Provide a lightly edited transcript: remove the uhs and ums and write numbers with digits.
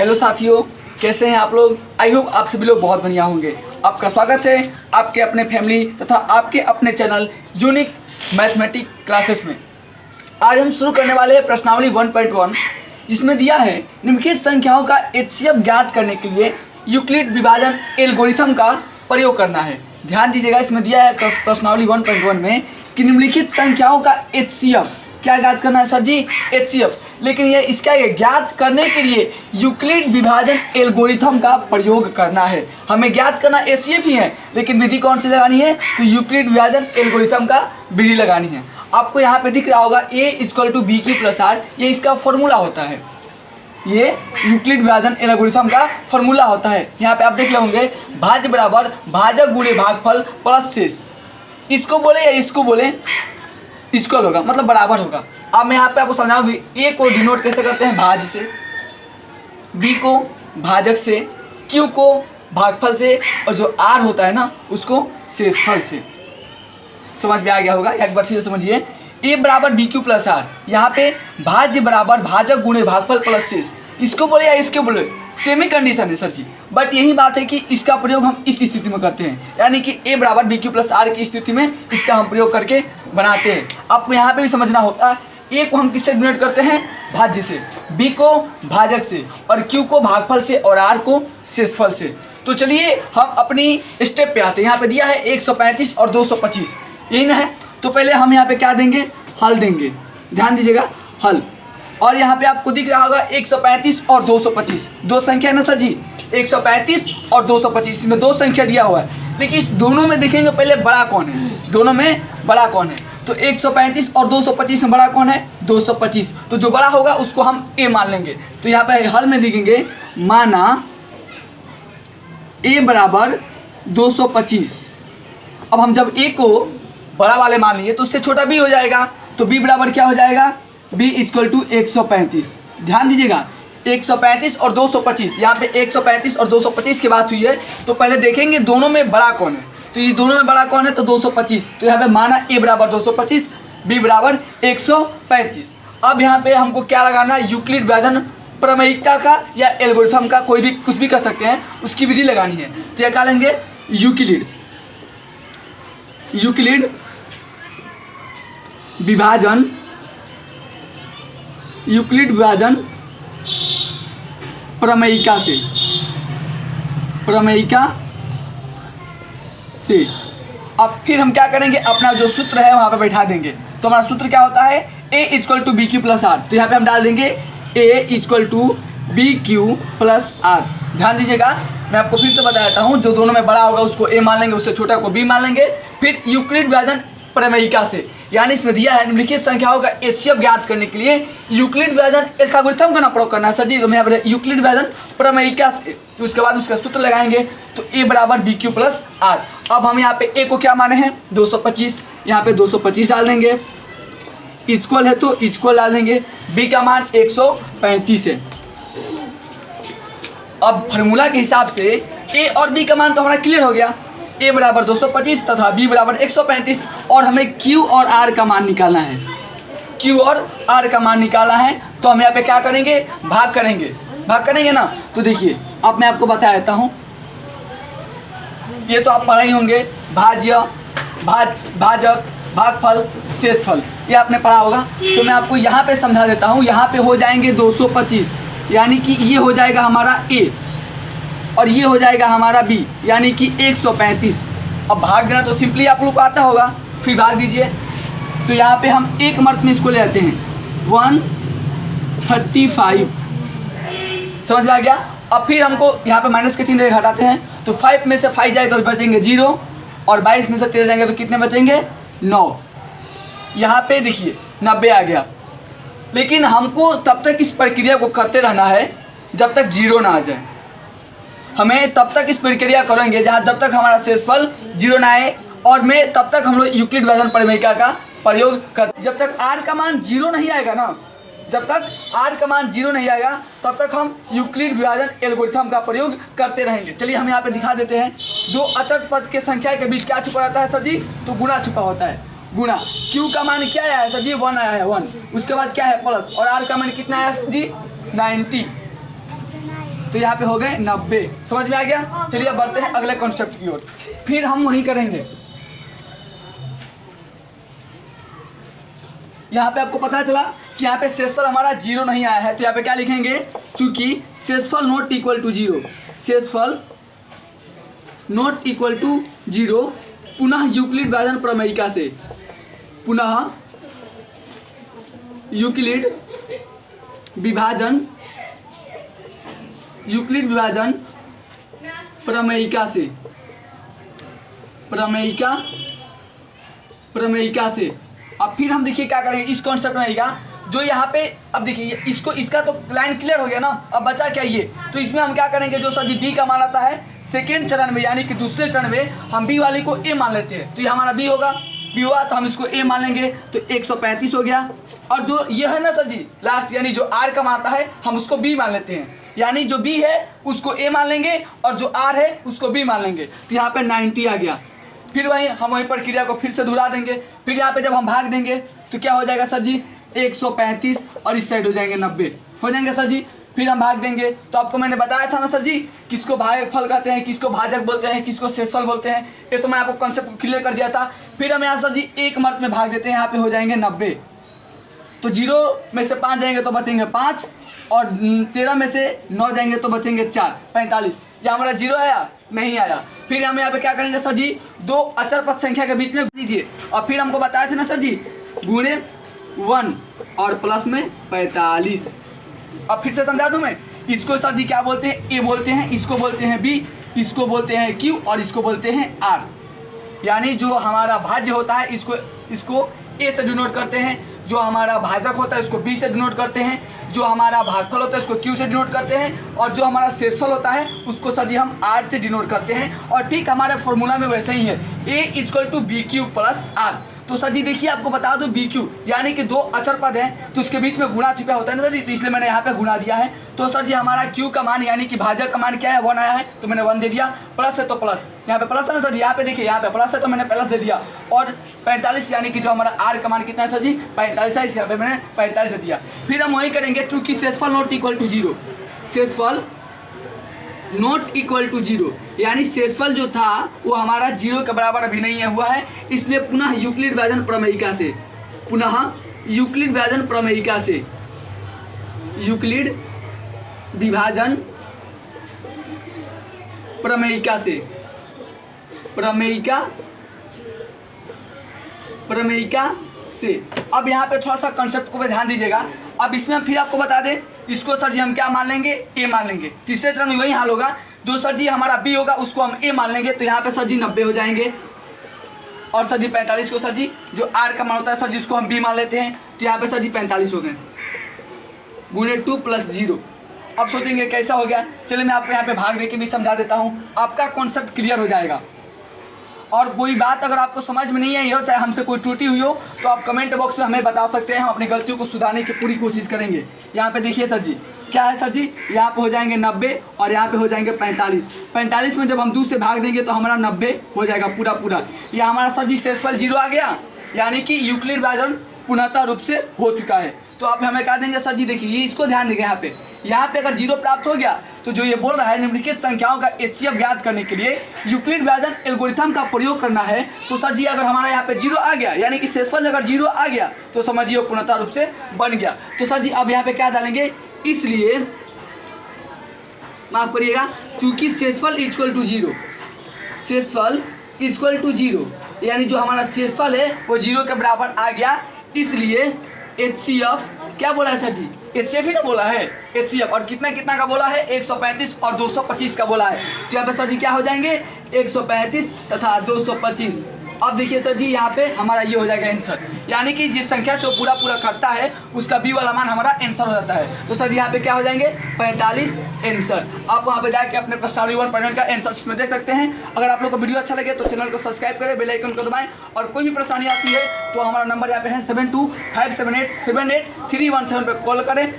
Hello साथियों, कैसे हैं आप लोग। आई होप आप सभी लोग बहुत बढ़िया होंगे। आपका स्वागत है आपके अपने फैमिली तथा आपके अपने चैनल यूनिक मैथमेटिक क्लासेस में। आज हम शुरू करने वाले हैं प्रश्नावली 1.1, जिसमें दिया है निम्नलिखित संख्याओं का एचसीएफ ज्ञात करने के लिए यूक्लिड विभाजन एल्गोरिथम का प्रयोग करना है। ध्यान दीजिएगा, इसमें दिया है प्रश्नावली 1.1 में कि निम्नलिखित संख्याओं का एचसीएफ क्या ज्ञात करना है सर जी, एचसीएफ। लेकिन ये इसका ज्ञात करने के लिए यूक्लिड विभाजन एल्गोरिथम का प्रयोग करना है। हमें ज्ञात करना एचसीएफ ही है, लेकिन विधि कौन सी लगानी है, तो यूक्लिड विभाजन एल्गोरिथम का विधि लगानी है। आपको यहाँ पे दिख रहा होगा a=bq+r, ये इसका फॉर्मूला होता है। ये यूक्लिड विभाजन एल्गोरिथम का फॉर्मूला होता है। यहाँ पे आप देख लेंगे भाज्य बराबर भाजक गुणे भागफल प्लस शेष। इसको बोले या इसको बोले, इक्वल होगा, मतलब बराबर होगा। अब मैं यहाँ पे आपको समझाऊँ भी, ए को डिनोट कैसे करते हैं, भाज्य से, बी को भाजक से, क्यू को भागफल से, और जो आर होता है ना उसको शेषफल से। समझ में आ गया होगा, एक बार फिर समझिए। ए बराबर बी क्यू प्लस आर, यहाँ पे भाज्य बराबर भाजक गुणे भागफल प्लस शेष। इसको बोले या इसके बोले, सेमी कंडीशन है सर जी। बट यही बात है कि इसका प्रयोग हम इस स्थिति में करते हैं, यानी कि ए बराबर बी क्यू प्लस आर की स्थिति में इसका हम प्रयोग करके बनाते हैं। आपको यहाँ पे भी समझना होगा, ए को हम किससे डिनोट करते हैं, भाज्य से, बी को भाजक से, और क्यू को भागफल से, और आर को शेषफल से। तो चलिए हम अपनी स्टेप पे आते हैं। यहाँ पे दिया है 135 और 225, यही ना है। तो पहले हम यहाँ पे क्या देंगे, हल देंगे। ध्यान दीजिएगा, हल। और यहाँ पे आपको दिख रहा होगा 135 और 225, दो संख्या है ना सर जी, 135 और 225, इसमें दो संख्या दिया हुआ है। लेकिन इस दोनों में देखेंगे पहले बड़ा कौन है, दोनों में बड़ा कौन है। तो 135 और 225 में बड़ा कौन है, 225। तो जो बड़ा होगा उसको हम ए मान लेंगे। तो यहाँ पे हल में लिखेंगे, माना ए बराबर 225। अब हम जब ए को बड़ा वाले मान लिए तो उससे छोटा बी हो जाएगा। तो बी बराबर क्या हो जाएगा, b = 135। ध्यान दीजिएगा, 135 और 225, यहाँ पे 135 और 225 की बात हुई है। तो पहले देखेंगे दोनों में बड़ा कौन है। तो ये दोनों में बड़ा कौन है, तो 225। तो यहाँ पे माना a बराबर 225, b बराबर 135। अब यहाँ पे हमको क्या लगाना है, यूक्लिड विभाजन प्रमेयिकता का या एल्गोरिथम का, कोई भी कुछ भी कर सकते हैं, उसकी विधि लगानी है। तो क्या लेंगे, यूक्लिड विभाजन, यूक्लिड विभाजन प्रमेयिका से। अब फिर हम क्या करेंगे, अपना जो सूत्र है वहाँ पे बैठा देंगे। तो हमारा सूत्र क्या होता है, a = bq+r। तो यहाँ पे हम डाल देंगे a = bq+r। ध्यान दीजिएगा, मैं आपको फिर से बता देता हूँ, जो दोनों में बड़ा होगा उसको a मान लेंगे, उससे छोटा को b मान लेंगे। फिर यूक्लिड विभाजन प्रमेयिका से, यानी इसमें दिया है निम्नलिखित संख्याओं का एचसीएफ ज्ञात करने के लिए यूक्लिड विभाजन एल्गोरिथम का ना प्रयोग करना है सर जी। तो मैं यहाँ पर यूक्लिड विभाजन प्रमेयिका से, तो उसके बाद उसका सूत्र लगाएंगे। तो a बराबर bq+r। अब हम यहाँ पे a को क्या माने हैं, 225, यहाँ पे 225 डाल देंगे, इक्वल है तो इक्वल डाल देंगे, b का मान 135 है। अब फार्मूला के हिसाब से a और b का मान तो हमारा क्लियर हो गया, a बराबर 225 तथा b बराबर 135। और हमें q और r का मान निकालना है, q और r का मान निकालना है। तो हम यहाँ पे क्या करेंगे, भाग करेंगे ना। तो देखिए, अब मैं आपको बता देता हूँ, ये तो आप पढ़े ही होंगे, भाज्य, भाजक, भागफल, शेषफल, ये आपने पढ़ा होगा। तो मैं आपको यहाँ पे समझा देता हूँ। यहाँ पे हो जाएंगे 225, यानी कि ये हो जाएगा हमारा a, और ये हो जाएगा हमारा b, यानी कि 135। अब भाग देना तो सिंपली आप लोग को आता होगा, फिर भाग दीजिए। तो यहाँ पे हम एक मर्त में इसको ले आते हैं, 135। समझ में आ गया। अब फिर हमको यहाँ पे माइनस के चिन्ह हटाते हैं। तो 5 में से 5 जाए तो बचेंगे 0, और 22 में से 13 जाएंगे तो कितने बचेंगे, 9। यहाँ पे देखिए 90 आ गया। लेकिन हमको तब तक इस प्रक्रिया को करते रहना है जब तक 0 ना आ जाए। हमें तब तक इस प्रक्रिया करेंगे जब तक हमारा शेषफल 0 ना आए, और मैं तब तक हम लोग यूक्लिड विभाजन प्रमेयिका का प्रयोग कर, जब तक r का मान 0 नहीं आएगा ना, जब तक r का मान 0 नहीं आएगा तब तक हम यूक्लिड विभाजन एल्गोरिथम का प्रयोग करते रहेंगे। चलिए हम यहाँ पे दिखा देते हैं। दो अचर पद के संख्या के बीच क्या छुपा रहता है सर जी, तो गुणा छुपा होता है। गुणा, q का मान क्या आया है सर जी, 1 आया है, 1। उसके बाद क्या है, प्लस, और r का मान कितना आया सर जी, 90। तो यहाँ पे हो गए 90। समझ में आ गया। चलिए अब बढ़ते हैं अगले कॉन्सेप्ट की ओर। फिर हम वही करेंगे। यहाँ पे आपको पता चला कि यहाँ पे शेषफल हमारा 0 नहीं आया है, तो यहाँ पे क्या लिखेंगे, चूंकि शेषफल नॉट इक्वल टू 0, शेषफल नॉट इक्वल टू 0, पुनः यूक्लिड विभाजन प्रमेयिका से, पुनः यूक्लिड विभाजन प्रमेयिका से, प्रमेयिका से। अब फिर हम देखिए क्या करेंगे इस कॉन्सेप्ट में आएगा जो यहाँ पे। अब देखिए इसको, इसका तो लाइन क्लियर हो गया ना, अब बचा क्या ये, तो इसमें हम क्या करेंगे, जो सर जी बी का मान आता है सेकेंड चरण में, यानी कि दूसरे चरण में हम बी वाले को ए मान लेते हैं, तो ये हमारा बी होगा, बी हुआ तो हम इसको ए मान लेंगे, तो 135 हो गया। और जो ये है ना सर जी लास्ट, यानी जो आर का मान आता है हम उसको बी मान लेते हैं, यानी जो बी है उसको ए मान लेंगे और जो आर है उसको बी मान लेंगे, तो यहाँ पे 90 आ गया। फिर हम वहीं प्रक्रिया को फिर से दोहरा देंगे। फिर यहाँ पे जब हम भाग देंगे तो क्या हो जाएगा सर जी, 135 और इस साइड हो जाएंगे 90 हो जाएंगे सर जी। फिर हम भाग देंगे, तो आपको मैंने बताया था ना सर जी, किसको भागफल कहते हैं, किसको भाजक बोलते हैं, किसको शेषफल बोलते हैं, ये तो मैंने आपको कॉन्सेप्ट क्लियर कर दिया था। फिर हम यहाँ सर जी एक मर्त में भाग देते हैं, यहाँ पे हो जाएंगे 90, तो 0 में से 5 जाएंगे तो बचेंगे 5, और 13 में से 9 जाएंगे तो बचेंगे 4, 45। या हमारा 0 आया, नहीं आया। फिर हम यहाँ पे क्या करेंगे सर जी, 2 अचर पद संख्या के बीच में दीजिए, और फिर हमको बताया था ना सर जी, गुणे 1 और प्लस में 45। अब फिर से समझा दूं मैं, इसको सर जी क्या बोलते हैं, ए बोलते हैं, इसको बोलते हैं बी, इसको बोलते हैं क्यू और इसको बोलते हैं आर। यानी जो हमारा भाज्य होता है इसको ए से डिनोट करते हैं, जो हमारा भाजक होता है उसको बी से डिनोट करते हैं, जो हमारा भागफल होता है उसको क्यू से डिनोट करते हैं, और जो हमारा शेषफल होता है उसको सर जी हम आर से डिनोट करते हैं। और ठीक हमारे फॉर्मूला में वैसे ही है, A equal to B Q plus R. तो सर जी देखिए आपको बता दो बी क्यू यानी कि 2 अचर पद हैं, तो उसके बीच में गुणा छिपा होता है ना सर जी, तो इसलिए मैंने यहाँ पे गुणा दिया है। तो सर जी हमारा क्यू का मान यानी कि भाजक का मान क्या है, 1 आया है, तो मैंने 1 दे दिया। प्लस है तो प्लस, यहाँ पे प्लस है ना सर जी, यहाँ पे देखिए यहाँ पे प्लस है तो मैंने प्लस दे दिया। और 45 यानी कि जो हमारा आर का मान कितना है सर जी, 45 है, यहाँ पे मैंने 45 दे दिया। फिर हम वही करेंगे, चूँकि शेषफल नॉट इक्वल टू 0, शेषफल नॉट इक्वल टू 0, यानी शेषफल जो था वो हमारा 0 के बराबर अभी नहीं हुआ है, इसलिए पुनः यूक्लिड विभाजन प्रमेयिका से, पुनः यूक्लिड विभाजन प्रमेयिका से, यूक्लिड विभाजन प्रमेयिका से, प्रमेयिका से। अब यहाँ पे थोड़ा सा कंसेप्ट को ध्यान दीजिएगा। अब इसमें फिर आपको बता दें, इसको सर जी हम क्या मान लेंगे, ए मान लेंगे। तीसरे चरण में वही हाल होगा, जो सर जी हमारा बी होगा उसको हम ए मान लेंगे, तो यहाँ पे सर जी 90 हो जाएंगे। और सर जी 45 को सर जी जो आर का मान होता है सर जी उसको हम बी मान लेते हैं, तो यहाँ पे सर जी 45 हो गए, गुणे 2 प्लस 0। अब सोचेंगे कैसा हो गया, चलिए मैं आपको यहाँ पे भाग दे के भी समझा देता हूँ, आपका कॉन्सेप्ट क्लियर हो जाएगा। और कोई बात अगर आपको समझ में नहीं आई हो, चाहे हमसे कोई त्रुटि हुई हो, तो आप कमेंट बॉक्स में हमें बता सकते हैं, हम अपनी गलतियों को सुधारने की पूरी कोशिश करेंगे। यहाँ पे देखिए सर जी क्या है सर जी, यहाँ पे हो जाएंगे 90 और यहाँ पे हो जाएंगे 45। 45 में जब हम 2 से भाग देंगे तो हमारा 90 हो जाएगा पूरा। यह हमारा सर जी शेषफल 0 आ गया, यानी कि यूक्लिड विभाजन पूर्णतः रूप से हो चुका है। तो आप हमें कह देंगे सर जी देखिए ये इसको ध्यान देंगे, यहाँ पे अगर 0 प्राप्त हो गया तो जो ये बोल रहा है निम्नलिखित संख्याओं का HCF ज्ञात करने के लिए यूक्लिड विभाजन एल्गोरिथम का प्रयोग करना है। तो सर जी अगर हमारा यहाँ पे 0 आ गया, यानी कि शेषफल अगर 0 आ गया तो समझिए पूर्णतः रूप से बन गया। तो सर जी अब यहाँ पे क्या डालेंगे, इसलिए माफ करिएगा, चूंकि शेषफल इक्वल टू 0, शेषफल इक्वल टू 0 यानी जो हमारा शेषफल है वो 0 के बराबर आ गया, इसलिए HCF क्या बोला है सर जी, HCF ही ना बोला है, HCF और कितना का बोला है, 135 और 225 का बोला है। तो यहाँ पे सर जी क्या हो जाएंगे, 135 तथा 225। अब देखिए सर जी यहाँ पे हमारा ये हो जाएगा आंसर, यानी कि जिस संख्या से पूरा करता है उसका बी वाला मान हमारा आंसर हो जाता है। तो सर जी यहाँ पे क्या हो जाएंगे, 45 आंसर। आप वहाँ पे जाके अपने प्रश्नावली 1 पॉइंट का आंसर इसमें देख सकते हैं। अगर आप लोग को वीडियो अच्छा लगे तो चैनल को सब्सक्राइब करें, बेल आइकन को दबाएं, और कोई भी परेशानी आती है तो हमारा नंबर यहाँ पे है 7257878317 पर कॉल करें।